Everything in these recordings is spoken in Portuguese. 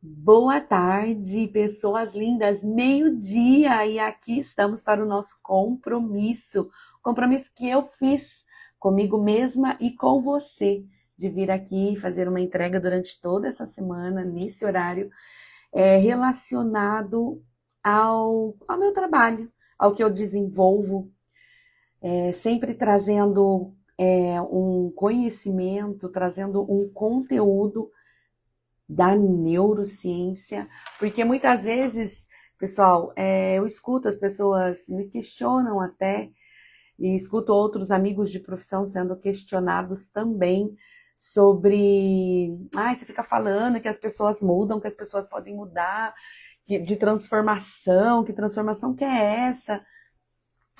Boa tarde, pessoas lindas. Meio-dia e aqui estamos para o nosso compromisso. Compromisso que eu fiz comigo mesma e com você, de vir aqui fazer uma entrega durante toda essa semana, nesse horário, relacionado ao meu trabalho, ao que eu desenvolvo, sempre trazendo um conhecimento, trazendo um conteúdo da neurociência, porque muitas vezes, pessoal, eu escuto as pessoas me questionam até, e escuto outros amigos de profissão sendo questionados também sobre, você fica falando que as pessoas mudam, que as pessoas podem mudar, de transformação, que transformação que é essa?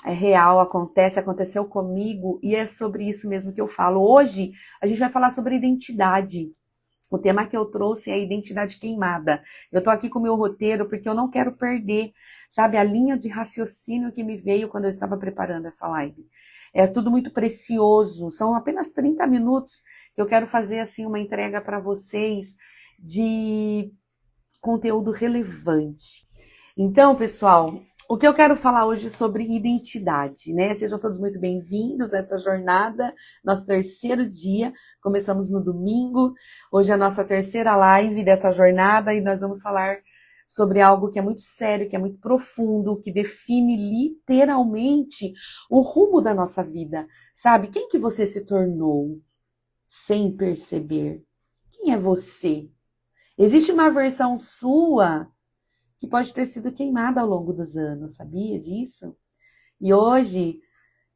É real, aconteceu comigo, e é sobre isso mesmo que eu falo. Hoje, a gente vai falar sobre identidade. O tema que eu trouxe é a identidade queimada. Eu tô aqui com o meu roteiro porque eu não quero perder, sabe, a linha de raciocínio que me veio quando eu estava preparando essa live. É tudo muito precioso. São apenas 30 minutos que eu quero fazer assim uma entrega para vocês de conteúdo relevante. Então, pessoal, o que eu quero falar hoje é sobre identidade, né? Sejam todos muito bem-vindos a essa jornada, nosso terceiro dia. Começamos no domingo, hoje é a nossa terceira live dessa jornada e nós vamos falar sobre algo que é muito sério, que é muito profundo, que define literalmente o rumo da nossa vida, sabe? Quem que você se tornou sem perceber? Quem é você? Existe uma versão sua que pode ter sido queimada ao longo dos anos, sabia disso? E hoje,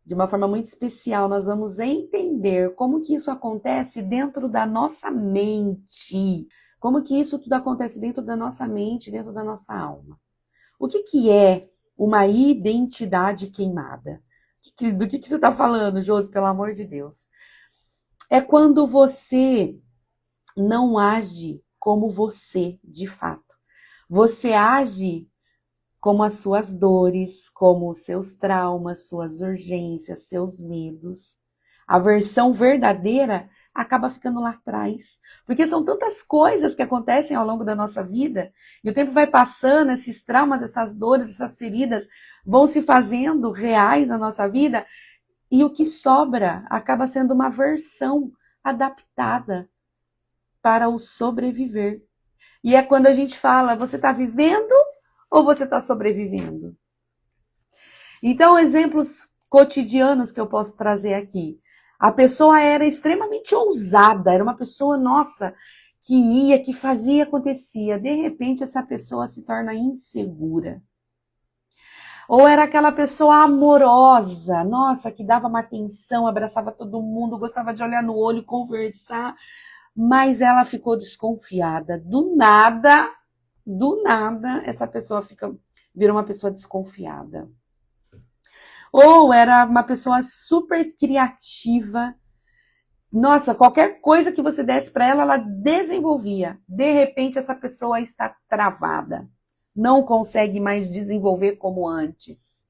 de uma forma muito especial, nós vamos entender como que isso acontece dentro da nossa mente. Como que isso tudo acontece dentro da nossa mente, dentro da nossa alma. O que que é uma identidade queimada? Do que você está falando, Josi, pelo amor de Deus? É quando você não age como você, de fato. Você age como as suas dores, como os seus traumas, suas urgências, seus medos. A versão verdadeira acaba ficando lá atrás. Porque são tantas coisas que acontecem ao longo da nossa vida, e o tempo vai passando, esses traumas, essas dores, essas feridas vão se fazendo reais na nossa vida, e o que sobra acaba sendo uma versão adaptada para o sobreviver. E é quando a gente fala, você está vivendo ou você está sobrevivendo? Então, exemplos cotidianos que eu posso trazer aqui. A pessoa era extremamente ousada, era uma pessoa, nossa, que ia, que fazia, acontecia. De repente, essa pessoa se torna insegura. Ou era aquela pessoa amorosa, nossa, que dava uma atenção, abraçava todo mundo, gostava de olhar no olho, conversar, mas ela ficou desconfiada. Do nada, essa pessoa virou uma pessoa desconfiada. Ou era uma pessoa super criativa. Nossa, qualquer coisa que você desse para ela, ela desenvolvia. De repente, essa pessoa está travada. Não consegue mais desenvolver como antes.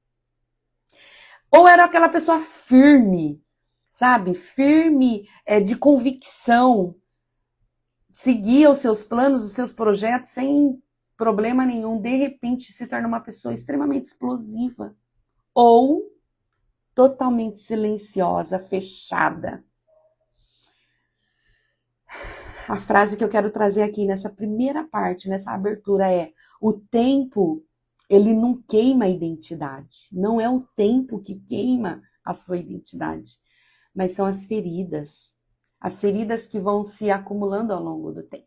Ou era aquela pessoa firme, sabe? Firme, de convicção. Seguia os seus planos, os seus projetos sem problema nenhum. De repente, se torna uma pessoa extremamente explosiva. Ou totalmente silenciosa, fechada. A frase que eu quero trazer aqui nessa primeira parte, nessa abertura é: o tempo, ele não queima a identidade. Não é o tempo que queima a sua identidade, mas são as feridas. As feridas que vão se acumulando ao longo do tempo.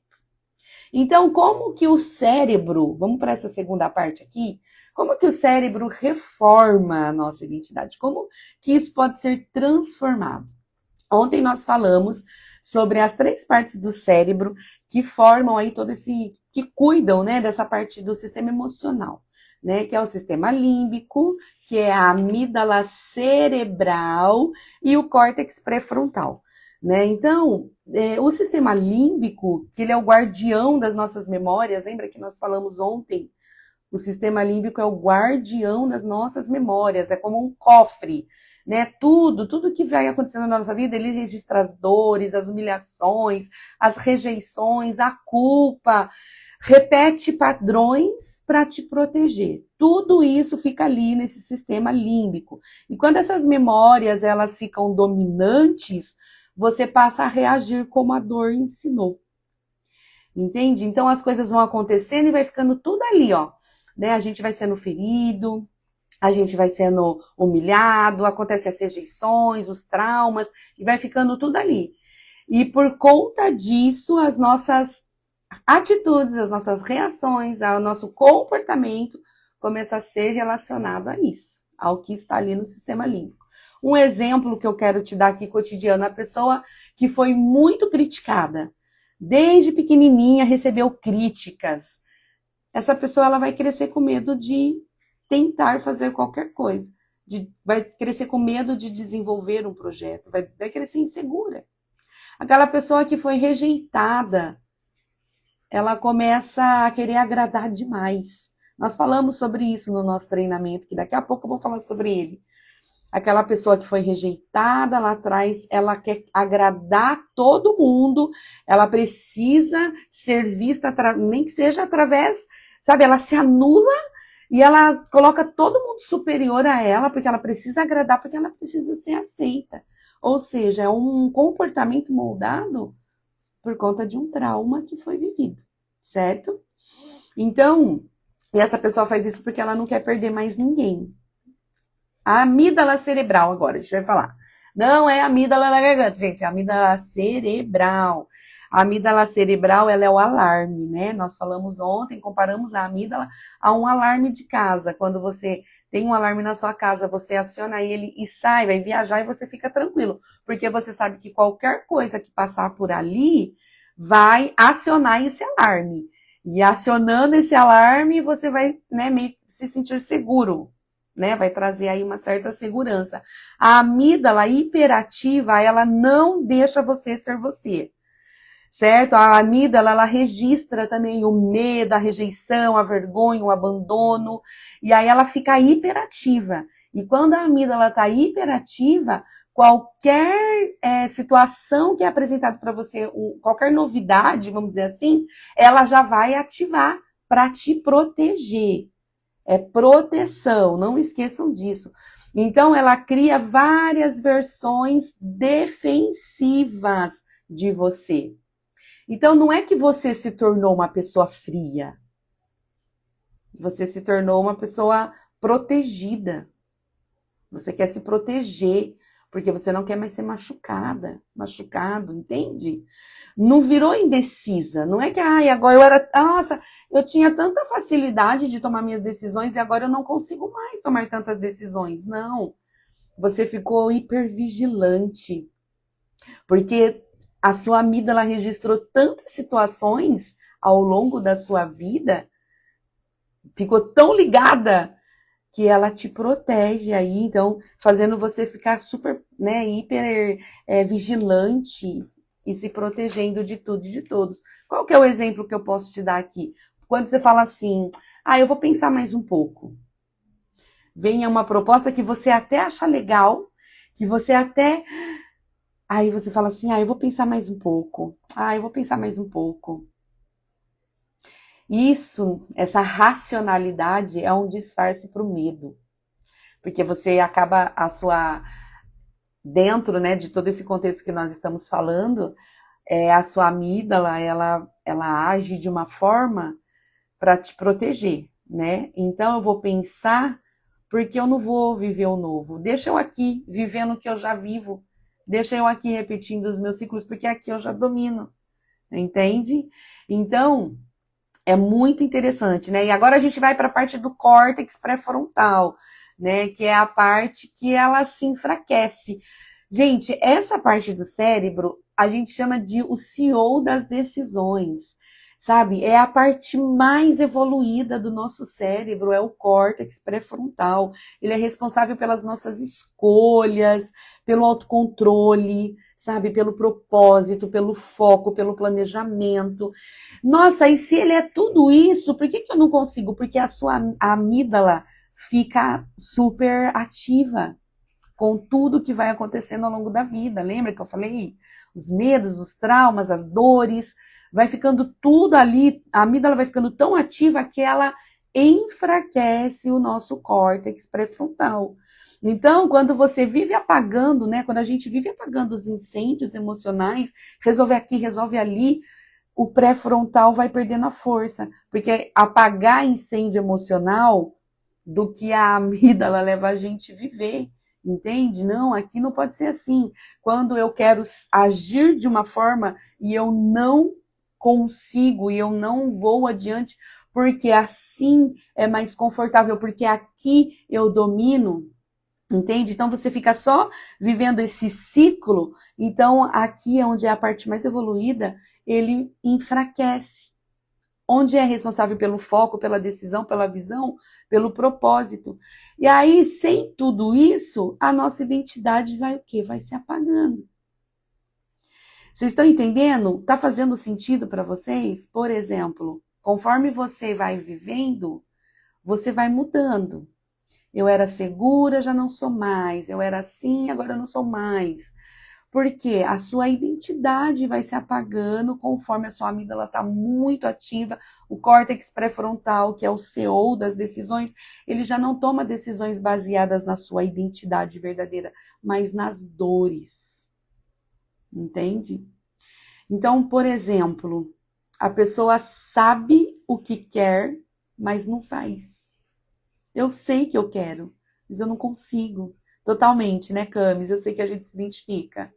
Então, como que o cérebro, vamos para essa segunda parte aqui, como que o cérebro reforma a nossa identidade? Como que isso pode ser transformado? Ontem nós falamos sobre as 3 partes do cérebro que formam aí todo esse, que cuidam, né, dessa parte do sistema emocional, né, que é o sistema límbico, que é a amígdala cerebral e o córtex pré-frontal, né? Então, o sistema límbico, que ele é o guardião das nossas memórias, lembra que nós falamos ontem? O sistema límbico é o guardião das nossas memórias, é como um cofre, né? Tudo que vai acontecendo na nossa vida, ele registra as dores, as humilhações, as rejeições, a culpa, repete padrões para te proteger. Tudo isso fica ali nesse sistema límbico. E quando essas memórias elas ficam dominantes, você passa a reagir como a dor ensinou. Entende? Então as coisas vão acontecendo e vai ficando tudo ali, ó. Né? A gente vai sendo ferido, a gente vai sendo humilhado, acontecem as rejeições, os traumas, e vai ficando tudo ali. E por conta disso, as nossas atitudes, as nossas reações, o nosso comportamento começa a ser relacionado a isso, ao que está ali no sistema límbico. Um exemplo que eu quero te dar aqui cotidiano, a pessoa que foi muito criticada, desde pequenininha recebeu críticas. Essa pessoa ela vai crescer com medo de tentar fazer qualquer coisa, vai crescer com medo de desenvolver um projeto, vai crescer insegura. Aquela pessoa que foi rejeitada, ela começa a querer agradar demais. Nós falamos sobre isso no nosso treinamento, que daqui a pouco eu vou falar sobre ele. Aquela pessoa que foi rejeitada lá atrás, ela quer agradar todo mundo, ela precisa ser vista, nem que seja através, sabe, ela se anula e ela coloca todo mundo superior a ela, porque ela precisa agradar, porque ela precisa ser aceita. Ou seja, é um comportamento moldado por conta de um trauma que foi vivido, certo? Então, e essa pessoa faz isso porque ela não quer perder mais ninguém. A amígdala cerebral agora, a gente vai falar. Não é a amígdala da garganta, gente, é a amígdala cerebral. A amígdala cerebral, ela é o alarme, né? Nós falamos ontem, comparamos a amígdala a um alarme de casa. Quando você tem um alarme na sua casa, você aciona ele e sai, vai viajar e você fica tranquilo. Porque você sabe que qualquer coisa que passar por ali vai acionar esse alarme. E acionando esse alarme, você vai, né, meio que se sentir seguro. Né, vai trazer aí uma certa segurança. A amígdala hiperativa, ela não deixa você ser você, certo? A amígdala, ela registra também o medo, a rejeição, a vergonha, o abandono, e aí ela fica hiperativa. E quando a amígdala está hiperativa, qualquer situação que é apresentada para você, qualquer novidade, vamos dizer assim, ela já vai ativar para te proteger. É proteção, não esqueçam disso. Então, ela cria várias versões defensivas de você. Então, não é que você se tornou uma pessoa fria. Você se tornou uma pessoa protegida. Você quer se proteger, porque você não quer mais ser machucado, entende? Não virou indecisa. Não é que, agora eu era... Nossa, eu tinha tanta facilidade de tomar minhas decisões e agora eu não consigo mais tomar tantas decisões. Não. Você ficou hipervigilante. Porque a sua amígdala registrou tantas situações ao longo da sua vida, ficou tão ligada que ela te protege aí, então, fazendo você ficar super, né, hiper vigilante e se protegendo de tudo e de todos. Qual que é o exemplo que eu posso te dar aqui? Quando você fala assim, eu vou pensar mais um pouco. Venha uma proposta que você até acha legal, que você até... Aí você fala assim, eu vou pensar mais um pouco. Eu vou pensar mais um pouco. Isso, essa racionalidade é um disfarce para o medo. Porque você acaba dentro, né, de todo esse contexto que nós estamos falando, a sua amígdala, ela age de uma forma para te proteger, né? Então eu vou pensar porque eu não vou viver o novo. Deixa eu aqui vivendo o que eu já vivo. Deixa eu aqui repetindo os meus ciclos, porque aqui eu já domino. Entende? Então, é muito interessante, né? E agora a gente vai para a parte do córtex pré-frontal, né? Que é a parte que ela se enfraquece. Gente, essa parte do cérebro a gente chama de o CEO das decisões, sabe? É a parte mais evoluída do nosso cérebro, é o córtex pré-frontal. Ele é responsável pelas nossas escolhas, pelo autocontrole, sabe? Pelo propósito, pelo foco, pelo planejamento. Nossa, e se ele é tudo isso, por que eu não consigo? Porque a sua amígdala fica super ativa com tudo que vai acontecendo ao longo da vida. Lembra que eu falei? Os medos, os traumas, as dores, vai ficando tudo ali, a amígdala vai ficando tão ativa que ela enfraquece o nosso córtex pré-frontal. Então, quando você vive apagando, né? Quando a gente vive apagando os incêndios emocionais, resolve aqui, resolve ali, o pré-frontal vai perdendo a força. Porque apagar incêndio emocional do que a amígdala leva a gente a viver. Entende? Não, aqui não pode ser assim. Quando eu quero agir de uma forma e eu não consigo e eu não vou adiante, porque assim é mais confortável, porque aqui eu domino, entende? Então você fica só vivendo esse ciclo, então aqui onde é a parte mais evoluída, ele enfraquece. Onde é responsável pelo foco, pela decisão, pela visão, pelo propósito. E aí, sem tudo isso, a nossa identidade vai o quê? Vai se apagando. Vocês estão entendendo? Tá fazendo sentido para vocês? Por exemplo, conforme você vai vivendo, você vai mudando. Eu era segura, já não sou mais. Eu era assim, agora eu não sou mais. Porque a sua identidade vai se apagando conforme a sua amígdala está muito ativa. O córtex pré-frontal, que é o CEO das decisões, ele já não toma decisões baseadas na sua identidade verdadeira, mas nas dores. Entende? Então, por exemplo, a pessoa sabe o que quer, mas não faz. Eu sei que eu quero, mas eu não consigo. Totalmente, né, Camis? Eu sei que a gente se identifica.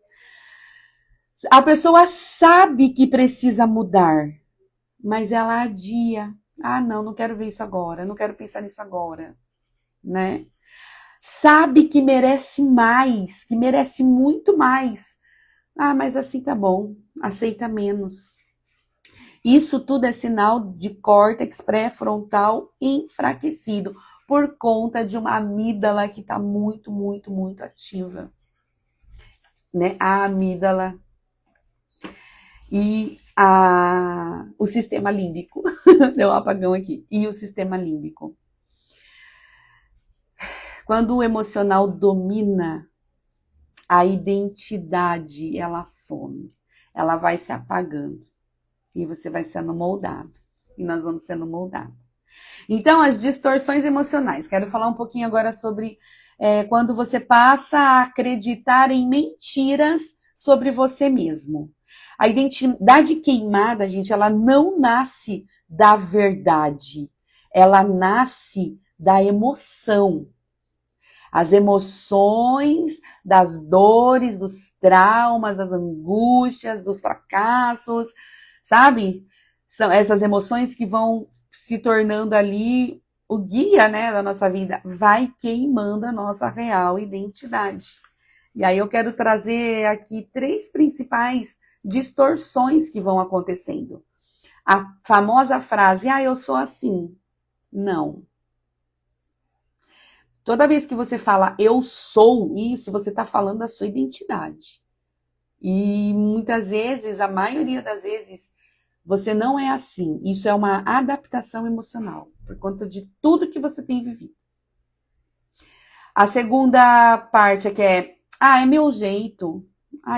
A pessoa sabe que precisa mudar, mas ela adia. Ah, não, não quero ver isso agora, não quero pensar nisso agora, né? Sabe que merece mais, que merece muito mais. Ah, mas assim tá bom, aceita menos. Isso tudo é sinal de córtex pré-frontal enfraquecido por conta de uma amígdala que está muito, muito, muito ativa, né? A amígdala e o sistema límbico. Deu um apagão aqui. E o sistema límbico. Quando o emocional domina, a identidade, ela some. Ela vai se apagando. E você vai sendo moldado. E nós vamos sendo moldados. Então, as distorções emocionais. Quero falar um pouquinho agora sobre quando você passa a acreditar em mentiras sobre você mesmo. A identidade queimada, gente, ela não nasce da verdade. Ela nasce da emoção. As emoções das dores, dos traumas, das angústias, dos fracassos, sabe? São essas emoções que vão se tornando ali o guia, né, da nossa vida, vai queimando a nossa real identidade. E aí eu quero trazer aqui 3 principais distorções que vão acontecendo. A famosa frase, eu sou assim. Não. Toda vez que você fala eu sou isso, você está falando da sua identidade. E muitas vezes, a maioria das vezes, você não é assim. Isso é uma adaptação emocional, por conta de tudo que você tem vivido. A segunda parte é meu jeito.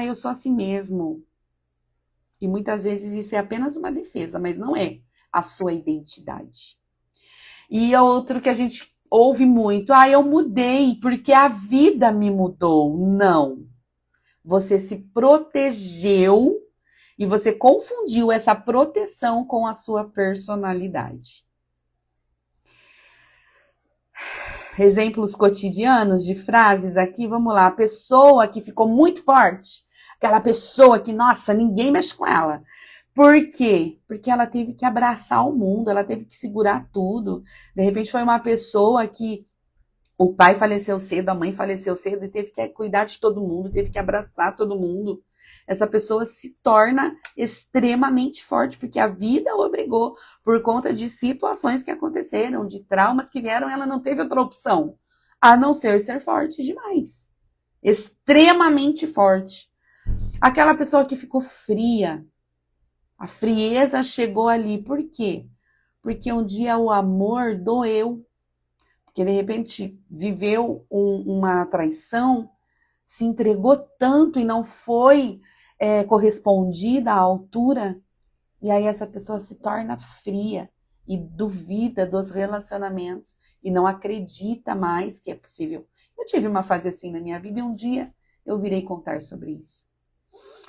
Eu sou assim mesmo. E muitas vezes isso é apenas uma defesa, mas não é a sua identidade. E outro que a gente ouve muito, eu mudei porque a vida me mudou. Não. Você se protegeu e você confundiu essa proteção com a sua personalidade. Exemplos cotidianos de frases aqui, vamos lá. A pessoa que ficou muito forte, aquela pessoa que, nossa, ninguém mexe com ela. Por quê? Porque ela teve que abraçar o mundo, ela teve que segurar tudo. De repente foi uma pessoa que o pai faleceu cedo, a mãe faleceu cedo e teve que cuidar de todo mundo, teve que abraçar todo mundo. Essa pessoa se torna extremamente forte, porque a vida o obrigou, por conta de situações que aconteceram, de traumas que vieram, ela não teve outra opção, a não ser forte demais. Extremamente forte. Aquela pessoa que ficou fria, a frieza chegou ali. Por quê? Porque um dia o amor doeu. Porque de repente viveu uma traição, se entregou tanto e não foi correspondida à altura. E aí essa pessoa se torna fria e duvida dos relacionamentos e não acredita mais que é possível. Eu tive uma fase assim na minha vida e um dia eu virei contar sobre isso.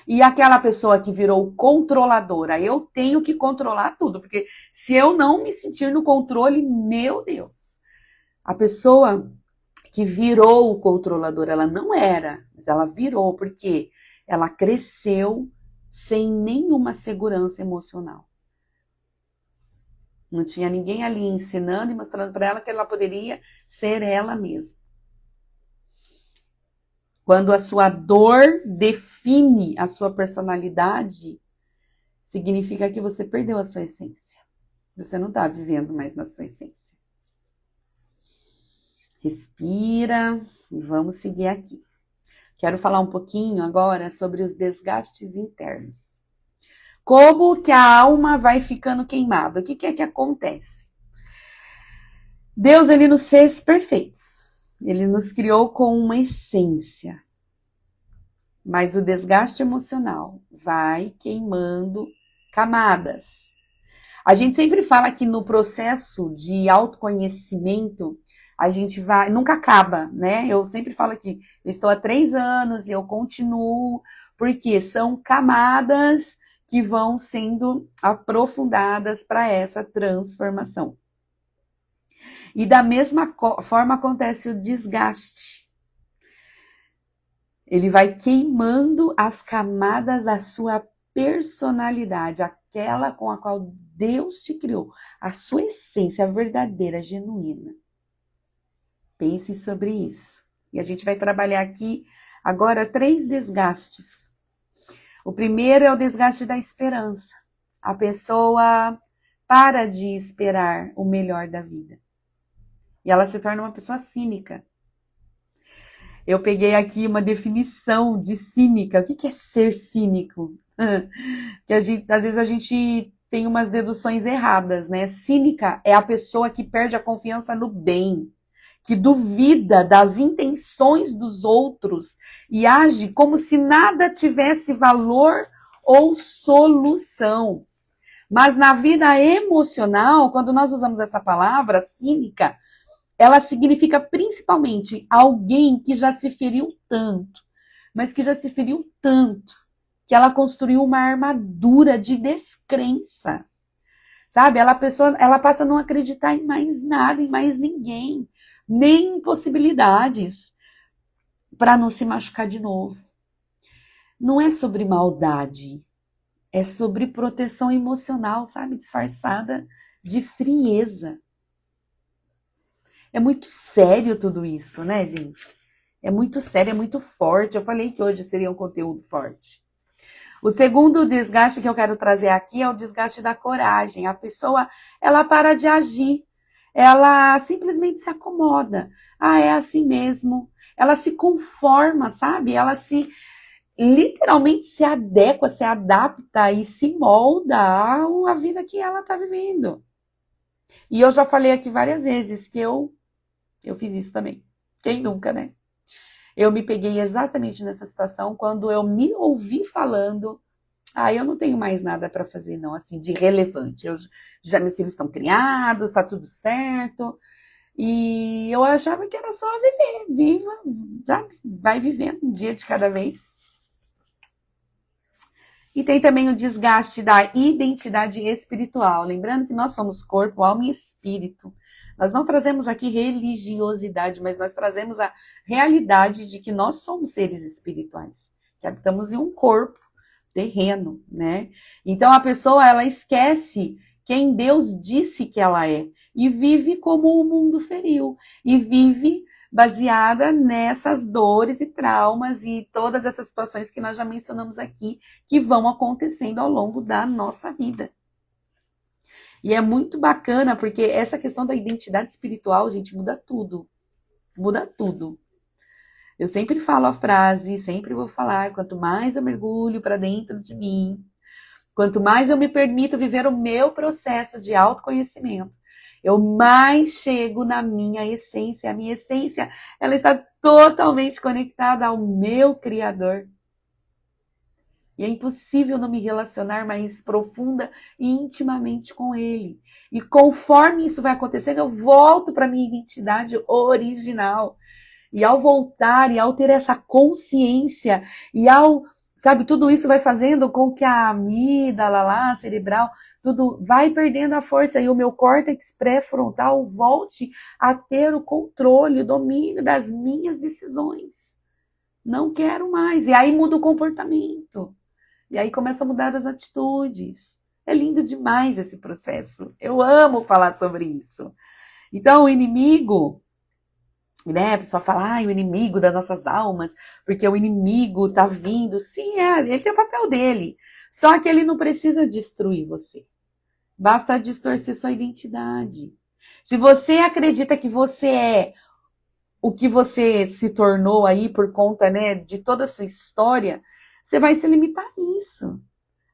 E aquela pessoa que virou controladora, eu tenho que controlar tudo, porque se eu não me sentir no controle, meu Deus. A pessoa que virou o controlador, ela não era, mas ela virou, porque ela cresceu sem nenhuma segurança emocional. Não tinha ninguém ali ensinando e mostrando para ela que ela poderia ser ela mesma. Quando a sua dor define a sua personalidade, significa que você perdeu a sua essência. Você não está vivendo mais na sua essência. Respira e vamos seguir aqui. Quero falar um pouquinho agora sobre os desgastes internos. Como que a alma vai ficando queimada? O que é que acontece? Deus, ele nos fez perfeitos. Ele nos criou com uma essência. Mas o desgaste emocional vai queimando camadas. A gente sempre fala que no processo de autoconhecimento, a gente vai, nunca acaba, né? Eu sempre falo que eu estou há 3 anos e eu continuo, porque são camadas que vão sendo aprofundadas para essa transformação. E da mesma forma acontece o desgaste. Ele vai queimando as camadas da sua personalidade, aquela com a qual Deus te criou, a sua essência verdadeira, genuína. Pense sobre isso. E a gente vai trabalhar aqui agora 3 desgastes. O primeiro é o desgaste da esperança. A pessoa para de esperar o melhor da vida. E ela se torna uma pessoa cínica. Eu peguei aqui uma definição de cínica. O que é ser cínico? Que às vezes a gente tem umas deduções erradas, né? Cínica é a pessoa que perde a confiança no bem, que duvida das intenções dos outros e age como se nada tivesse valor ou solução. Mas na vida emocional, quando nós usamos essa palavra, cínica, ela significa principalmente alguém que já se feriu tanto, mas que já se feriu tanto, que ela construiu uma armadura de descrença. Sabe? Ela passa a não acreditar em mais nada, em mais ninguém, nem em possibilidades, para não se machucar de novo. Não é sobre maldade, é sobre proteção emocional, sabe? Disfarçada de frieza. É muito sério tudo isso, né, gente? É muito sério, é muito forte. Eu falei que hoje seria um conteúdo forte. O segundo desgaste que eu quero trazer aqui é o desgaste da coragem. A pessoa, ela para de agir. Ela simplesmente se acomoda. Ah, é assim mesmo. Ela se conforma, sabe? Ela literalmente se adequa, se adapta e se molda à vida que ela está vivendo. E eu já falei aqui várias vezes que eu fiz isso também. Quem nunca, né? Eu me peguei exatamente nessa situação quando eu me ouvi falando: eu não tenho mais nada para fazer, não, assim, de relevante. Meus filhos estão criados, tá tudo certo. E eu achava que era só viver, viva, sabe? Vai vivendo um dia de cada vez. E tem também o desgaste da identidade espiritual. Lembrando que nós somos corpo, alma e espírito. Nós não trazemos aqui religiosidade, mas nós trazemos a realidade de que nós somos seres espirituais, que habitamos em um corpo terreno, né? Então a pessoa, ela esquece quem Deus disse que ela é e vive como o mundo feriu, e vive baseada nessas dores e traumas e todas essas situações que nós já mencionamos aqui, que vão acontecendo ao longo da nossa vida. E é muito bacana, porque essa questão da identidade espiritual, gente, muda tudo. Muda tudo. Eu sempre falo a frase, sempre vou falar: quanto mais eu mergulho para dentro de mim, quanto mais eu me permito viver o meu processo de autoconhecimento, eu mais chego na minha essência. A minha essência, ela está totalmente conectada ao meu Criador. E é impossível não me relacionar mais profunda e intimamente com ele. E conforme isso vai acontecendo, eu volto para minha identidade original. E ao voltar, e ao ter essa consciência, e ao, sabe, tudo isso vai fazendo com que a amígdala lá, cerebral, tudo vai perdendo a força e o meu córtex pré-frontal volte a ter o controle, o domínio das minhas decisões. Não quero mais. E aí muda o comportamento. E aí começa a mudar as atitudes. É lindo demais esse processo. Eu amo falar sobre isso. Então, o inimigo, né? A pessoa fala, o inimigo das nossas almas, porque o inimigo tá vindo. Sim, ele tem o papel dele. Só que ele não precisa destruir você. Basta distorcer sua identidade. Se você acredita que você é o que você se tornou aí por conta, né, de toda a sua história, você vai se limitar a isso.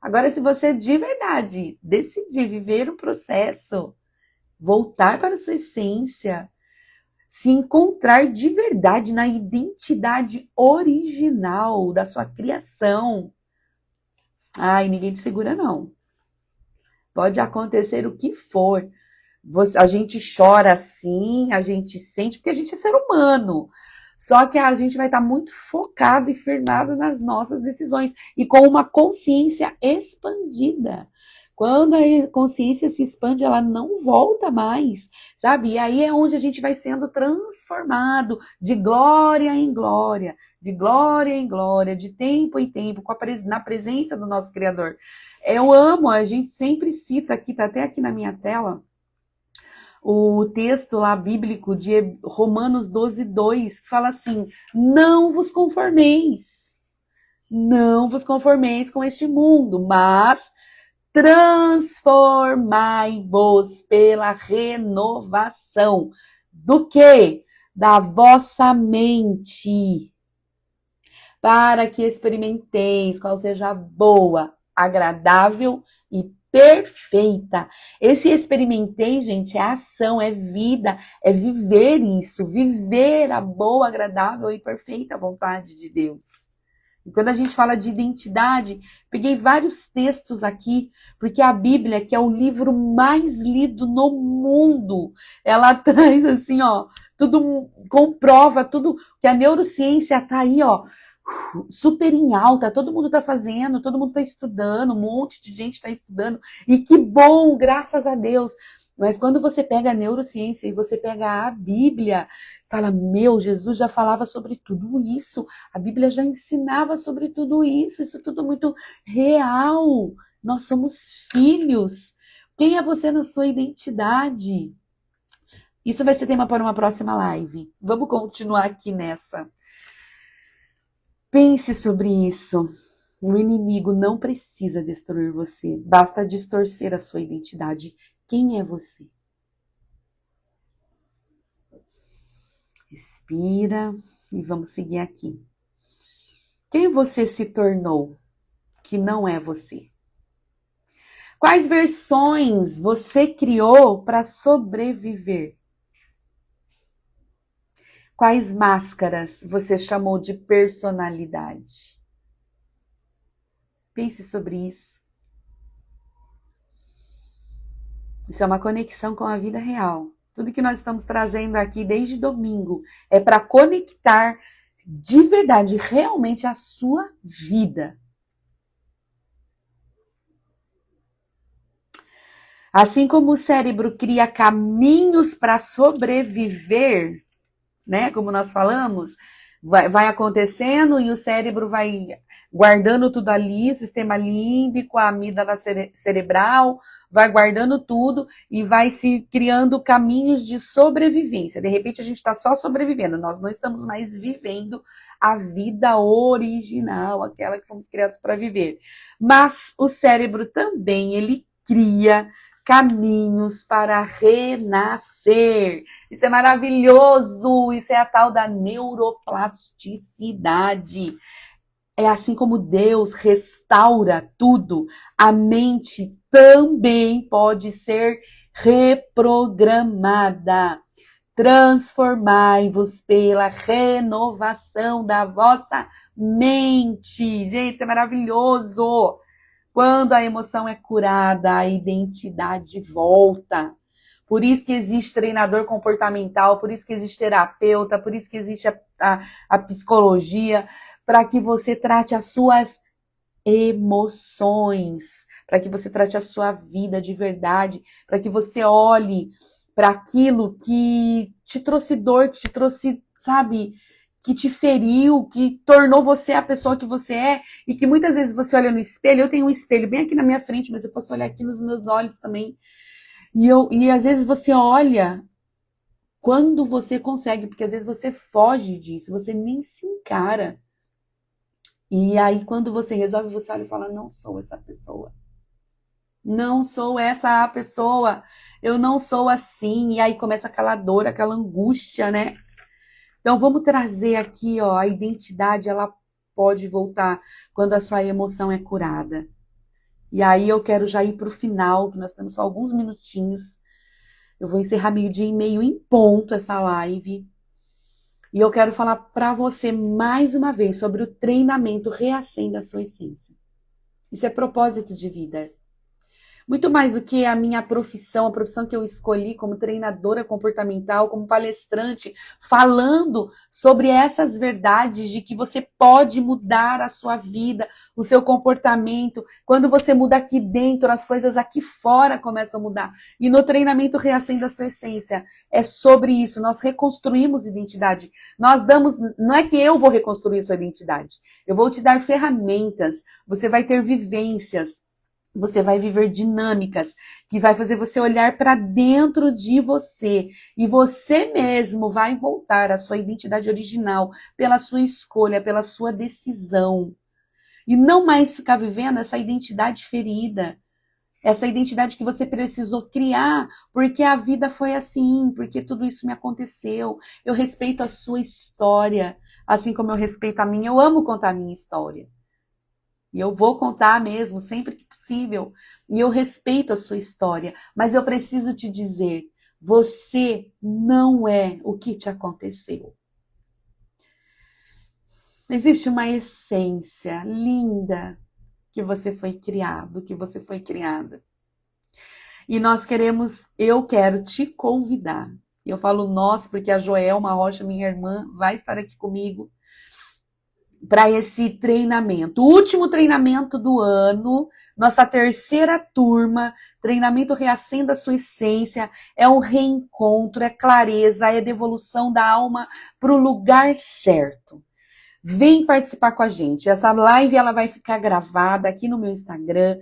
Agora, se você de verdade decidir viver o processo, voltar para a sua essência, se encontrar de verdade na identidade original da sua criação, ninguém te segura não. Pode acontecer o que for. A gente chora sim, a gente sente, porque a gente é ser humano. Só que a gente vai estar muito focado e firmado nas nossas decisões e com uma consciência expandida. Quando a consciência se expande, ela não volta mais, sabe? E aí é onde a gente vai sendo transformado de glória em glória, de glória em glória, de tempo em tempo, na presença do nosso Criador. Eu amo, a gente sempre cita aqui, tá até aqui na minha tela, o texto lá bíblico de Romanos 12:2, que fala assim: não vos conformeis com este mundo, mas transformai-vos pela renovação do quê? Da vossa mente, para que experimenteis qual seja a boa, agradável e perfeita. Esse experimentei, gente, é ação, é vida, é viver isso, viver a boa, agradável e perfeita vontade de Deus. E quando a gente fala de identidade, peguei vários textos aqui, porque a Bíblia, que é o livro mais lido no mundo, ela traz assim, tudo, comprova tudo, que a neurociência tá aí, super em alta, todo mundo está fazendo, todo mundo está estudando, um monte de gente está estudando, e que bom, graças a Deus. Mas quando você pega a neurociência e você pega a Bíblia, você fala, Jesus já falava sobre tudo isso, a Bíblia já ensinava sobre tudo isso tudo muito real. Nós somos filhos. Quem é você na sua identidade? Isso vai ser tema para uma próxima live. Vamos continuar aqui nessa. Pense sobre isso. O inimigo não precisa destruir você. Basta distorcer a sua identidade. Quem é você? Respira e vamos seguir aqui. Quem você se tornou que não é você? Quais versões você criou para sobreviver? Quais máscaras você chamou de personalidade? Pense sobre isso. Isso é uma conexão com a vida real. Tudo que nós estamos trazendo aqui desde domingo é para conectar de verdade, realmente a sua vida. Assim como o cérebro cria caminhos para sobreviver, né? Como nós falamos, vai acontecendo e o cérebro vai guardando tudo ali, o sistema límbico, a amígdala cerebral, vai guardando tudo e vai se criando caminhos de sobrevivência. De repente a gente está só sobrevivendo, nós não estamos mais vivendo a vida original, aquela que fomos criados para viver. Mas o cérebro também, ele cria caminhos para renascer. Isso é maravilhoso, isso é a tal da neuroplasticidade. É assim como Deus restaura tudo, a mente também pode ser reprogramada. Transformai-vos pela renovação da vossa mente. Gente, isso é maravilhoso. Quando a emoção é curada, a identidade volta. Por isso que existe treinador comportamental, por isso que existe terapeuta, por isso que existe a psicologia, para que você trate as suas emoções, para que você trate a sua vida de verdade, para que você olhe para aquilo que te trouxe dor, que te trouxe, sabe, que te feriu, que tornou você a pessoa que você é, e que muitas vezes você olha no espelho, eu tenho um espelho bem aqui na minha frente, mas eu posso olhar aqui nos meus olhos também, e às vezes você olha quando você consegue, porque às vezes você foge disso, você nem se encara. E aí quando você resolve, você olha e fala, não sou essa pessoa. Não sou essa pessoa, eu não sou assim. E aí começa aquela dor, aquela angústia, né? Então vamos trazer aqui, ó, a identidade, ela pode voltar quando a sua emoção é curada. E aí eu quero já ir para o final, que nós temos só alguns minutinhos. Eu vou encerrar 12:30 em ponto essa live. E eu quero falar para você mais uma vez sobre o treinamento Reacenda a Sua Essência. Isso é propósito de vida. Muito mais do que a minha profissão, a profissão que eu escolhi como treinadora comportamental, como palestrante, falando sobre essas verdades de que você pode mudar a sua vida, o seu comportamento. Quando você muda aqui dentro, as coisas aqui fora começam a mudar. E no treinamento Reacenda a Sua Essência, é sobre isso. Nós reconstruímos identidade. Nós damos, não é que eu vou reconstruir sua identidade. Eu vou te dar ferramentas, você vai ter vivências. Você vai viver dinâmicas que vai fazer você olhar para dentro de você e você mesmo vai voltar à sua identidade original pela sua escolha, pela sua decisão. E não mais ficar vivendo essa identidade ferida, essa identidade que você precisou criar porque a vida foi assim, porque tudo isso me aconteceu. Eu respeito a sua história, assim como eu respeito a minha. Eu amo contar a minha história. E eu vou contar mesmo, sempre que possível. E eu respeito a sua história. Mas eu preciso te dizer, você não é o que te aconteceu. Existe uma essência linda que você foi criado, que você foi criada. E eu quero te convidar. Eu falo nós, porque a Joelma Rocha, minha irmã, vai estar aqui comigo para esse treinamento. O último treinamento do ano, nossa terceira turma, treinamento Reacenda a Sua Essência, é um reencontro, é clareza, é devolução da alma para o lugar certo. Vem participar com a gente. Essa live ela vai ficar gravada aqui no meu Instagram.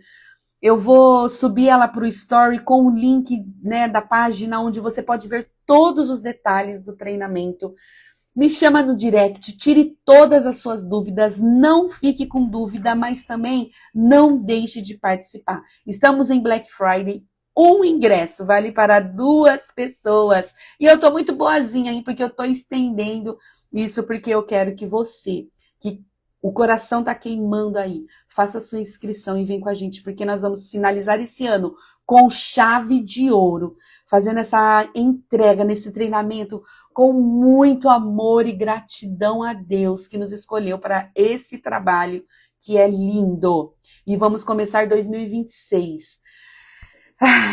Eu vou subir ela para o story com o link, né, da página onde você pode ver todos os detalhes do treinamento. Me chama no direct, tire todas as suas dúvidas, não fique com dúvida, mas também não deixe de participar. Estamos em Black Friday, um ingresso vale para 2 pessoas. E eu tô muito boazinha, hein, porque eu tô estendendo isso, porque eu quero que você, que o coração tá queimando aí, faça sua inscrição e vem com a gente, porque nós vamos finalizar esse ano com chave de ouro, fazendo essa entrega nesse treinamento com muito amor e gratidão a Deus que nos escolheu para esse trabalho que é lindo. E vamos começar 2026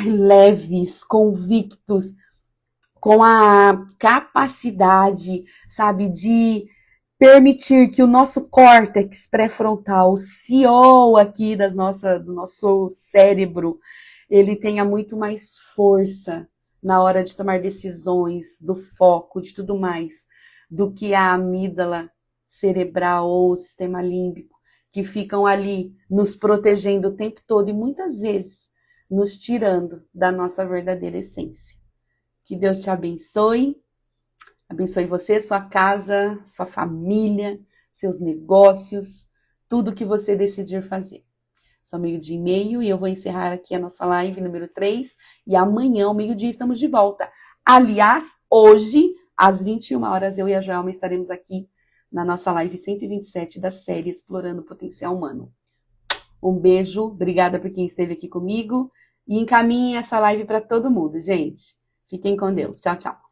leves, convictos, com a capacidade, sabe, de permitir que o nosso córtex pré-frontal, o CEO aqui do nosso cérebro, ele tenha muito mais força na hora de tomar decisões, do foco, de tudo mais, do que a amígdala cerebral ou o sistema límbico, que ficam ali nos protegendo o tempo todo e muitas vezes nos tirando da nossa verdadeira essência. Que Deus te abençoe você, sua casa, sua família, seus negócios, tudo que você decidir fazer. São 12:30 e eu vou encerrar aqui a nossa live número 3 e amanhã, ao 12:00, estamos de volta. Aliás, hoje, às 21h, eu e a Joelma estaremos aqui na nossa live 127 da série Explorando o Potencial Humano. Um beijo, obrigada por quem esteve aqui comigo e encaminhem essa live para todo mundo, gente. Fiquem com Deus. Tchau, tchau.